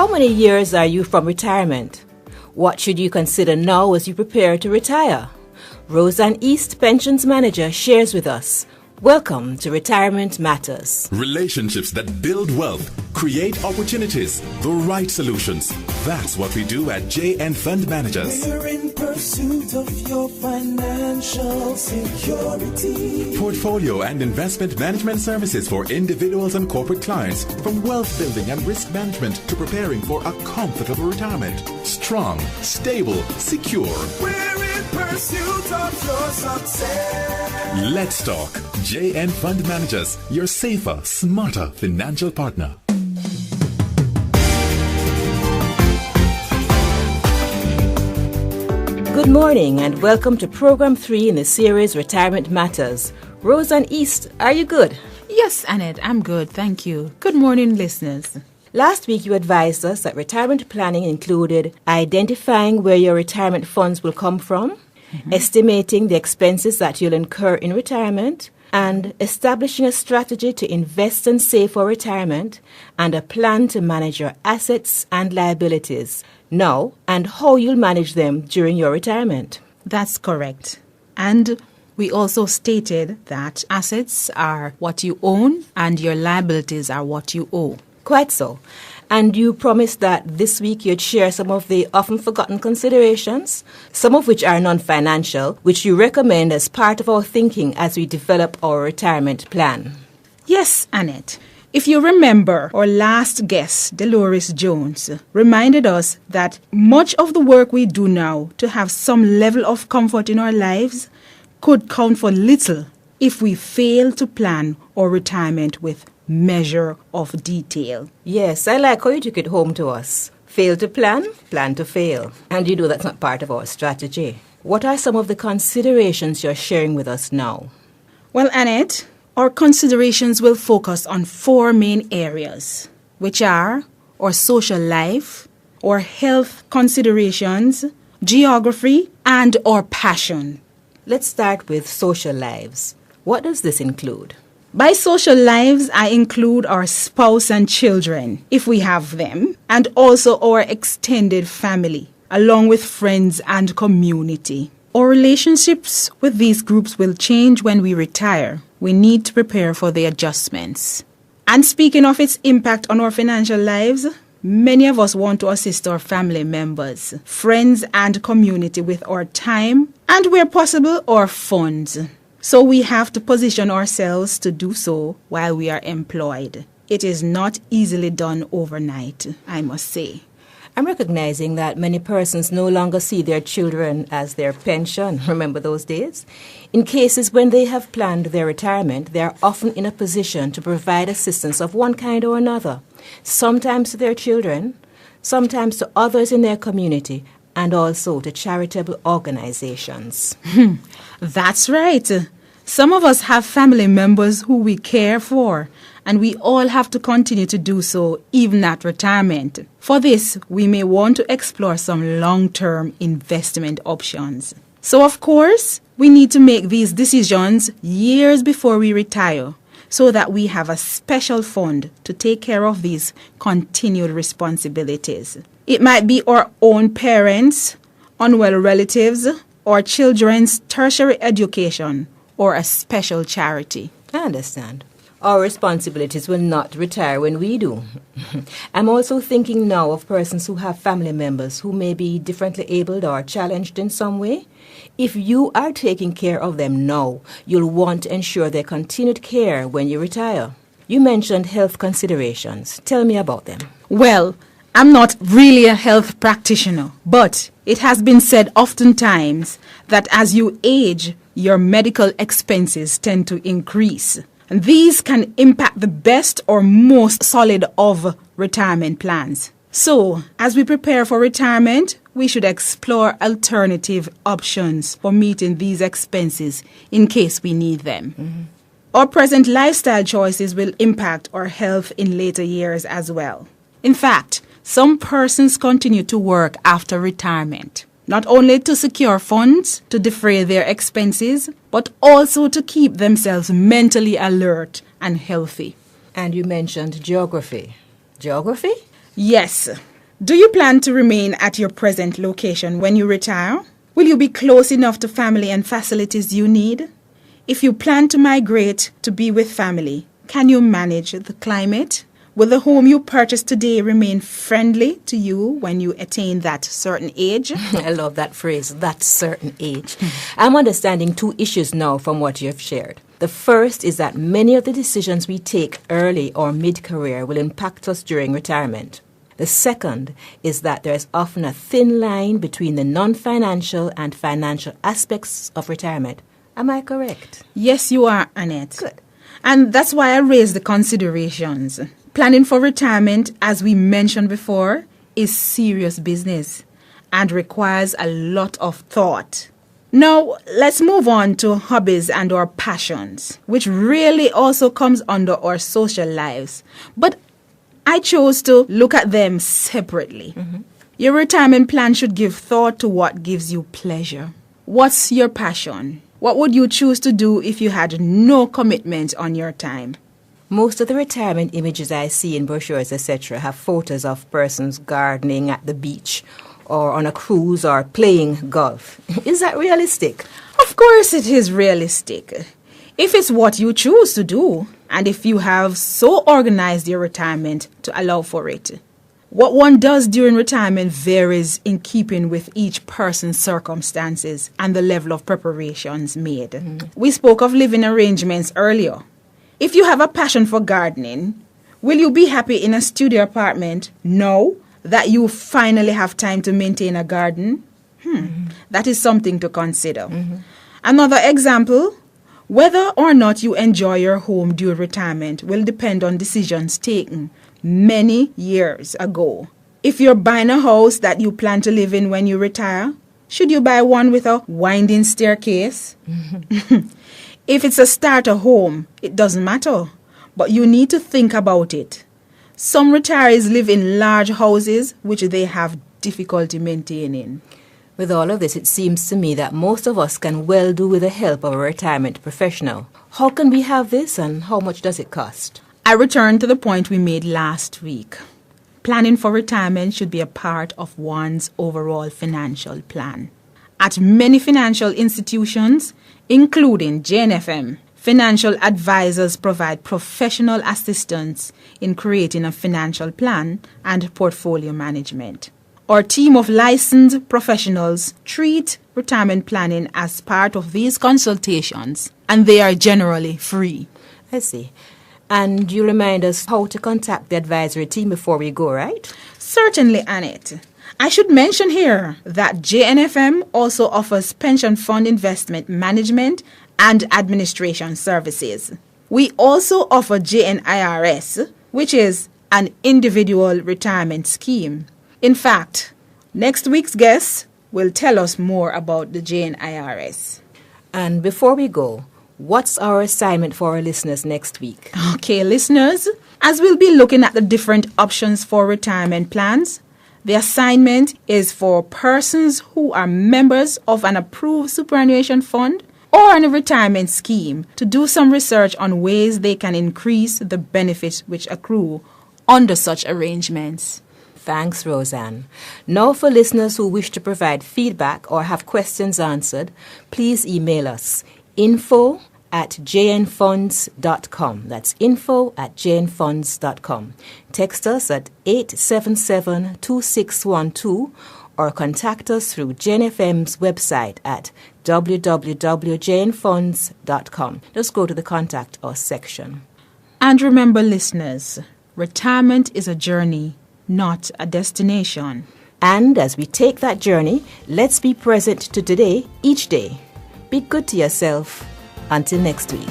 How many years are you from retirement? What should you consider now as you prepare to retire? Roseanne East Pensions Manager shares with us. Welcome to Retirement Matters. Relationships that build wealth, create opportunities, the right solutions. That's what we do at JN Fund Managers. We're in pursuit of your financial security. Portfolio and investment management services for individuals and corporate clients, from wealth building and risk management to preparing for a comfortable retirement. Strong, stable, secure. We're in pursuit of your success. Let's talk. JN Fund Managers, your safer, smarter financial partner. Good morning and welcome to Program 3 in the series Retirement Matters. Roseanne East, are you good? Yes, Annette, I'm good, thank you. Good morning, listeners. Last week you advised us that retirement planning included identifying where your retirement funds will come from, estimating the expenses that you'll incur in retirement, and establishing a strategy to invest and save for retirement, and a plan to manage your assets and liabilities now and how you'll manage them during your retirement. That's correct. And we also stated that assets are what you own and your liabilities are what you owe. Quite so. And you promised that this week you'd share some of the often forgotten considerations, some of which are non-financial, which you recommend as part of our thinking as we develop our retirement plan. Yes, Annette. If you remember, our last guest, Dolores Jones, reminded us that much of the work we do now to have some level of comfort in our lives could count for little if we fail to plan our retirement with measure of detail. Yes, I like how you took it home to us. Fail to plan, plan to fail. And you know that's not part of our strategy. What are some of the considerations you're sharing with us now? Well, Annette, our considerations will focus on 4 main areas, which are our social life, our health considerations, geography, and our passion. Let's start with social lives. What does this include? By social lives, I include our spouse and children, if we have them, and also our extended family, along with friends and community. Our relationships with these groups will change when we retire. We need to prepare for the adjustments. And speaking of its impact on our financial lives, many of us want to assist our family members, friends, and community with our time and, where possible, our funds. So we have to position ourselves to do so while we are employed. It is not easily done overnight, I must say. I'm recognizing that many persons no longer see their children as their pension. Remember those days? In cases when they have planned their retirement, they are often in a position to provide assistance of one kind or another, sometimes to their children, sometimes to others in their community, and also to charitable organizations. That's right. Some of us have family members who we care for, and we all have to continue to do so even at retirement. For this, we may want to explore some long-term investment options. So, of course, we need to make these decisions years before we retire, so that we have a special fund to take care of these continued responsibilities. It might be our own parents, unwell relatives, or children's tertiary education, or a special charity. I understand. Our responsibilities will not retire when we do. I'm also thinking now of persons who have family members who may be differently abled or challenged in some way. If you are taking care of them now, you'll want to ensure their continued care when you retire. You mentioned health considerations. Tell me about them. Well, I'm not really a health practitioner, but it has been said oftentimes that as you age, your medical expenses tend to increase. And these can impact the best or most solid of retirement plans. So, as we prepare for retirement, we should explore alternative options for meeting these expenses in case we need them. Our present lifestyle choices will impact our health in later years as well. In fact, some persons continue to work after retirement, not only to secure funds to defray their expenses, but also to keep themselves mentally alert and healthy. And you mentioned geography. Geography? Yes, Do you plan to remain at your present location when you retire? Will you be close enough to family and facilities you need? If you plan to migrate to be with family, can you manage the climate? Will the home you purchase today remain friendly to you when you attain that certain age? I love that phrase, that certain age. I'm understanding two issues now from what you've shared. The first is that many of the decisions we take early or mid-career will impact us during retirement. The second is that there is often a thin line between the non-financial and financial aspects of retirement. Am I correct? Yes, you are, Annette. Good. And that's why I raised the considerations. Planning for retirement, as we mentioned before, is serious business and requires a lot of thought. Now, let's move on to hobbies and our passions, which really also comes under our social lives. But I chose to look at them separately. Your retirement plan should give thought to what gives you pleasure. What's your passion? What would you choose to do if you had no commitment on your time? Most of the retirement images I see in brochures, etc., have photos of persons gardening at the beach or on a cruise or playing golf. Is that realistic? Of course it is realistic. If it's what you choose to do, and if you have so organized your retirement to allow for it. What one does during retirement varies in keeping with each person's circumstances and the level of preparations made. We spoke of living arrangements earlier. If you have a passion for gardening, will you be happy in a studio apartment now that you finally have time to maintain a garden? That is something to consider. Another example, whether or not you enjoy your home during retirement will depend on decisions taken many years ago. If you're buying a house that you plan to live in when you retire, should you buy one with a winding staircase? If it's a starter home, it doesn't matter, but you need to think about it. Some retirees live in large houses which they have difficulty maintaining. With all of this, it seems to me that most of us can well do with the help of a retirement professional. How can we have this and how much does it cost? I return to the point we made last week. Planning for retirement should be a part of one's overall financial plan. At many financial institutions, including JNFM, financial advisors provide professional assistance in creating a financial plan and portfolio management. Our team of licensed professionals treat retirement planning as part of these consultations, and they are generally free. I see. And you remind us how to contact the advisory team before we go, right? Certainly, Annette. I should mention here that JNFM also offers pension fund investment management and administration services. We also offer JNIRS, which is an individual retirement scheme. In fact, next week's guest will tell us more about the JNIRS. And before we go, what's our assignment for our listeners next week? Okay, listeners, as we'll be looking at the different options for retirement plans, the assignment is for persons who are members of an approved superannuation fund or in a retirement scheme to do some research on ways they can increase the benefits which accrue under such arrangements. Thanks, Roseanne. Now, for listeners who wish to provide feedback or have questions answered, please email us info@jnfunds.com. That's info@jnfunds.com. Text us at 877-2612 or contact us through JNFM's website at www.jnfunds.com. Just go to the Contact Us section. And remember, listeners, retirement is a journey, not a destination. And as we take that journey, let's be present to today, each day. Be good to yourself. Until next week.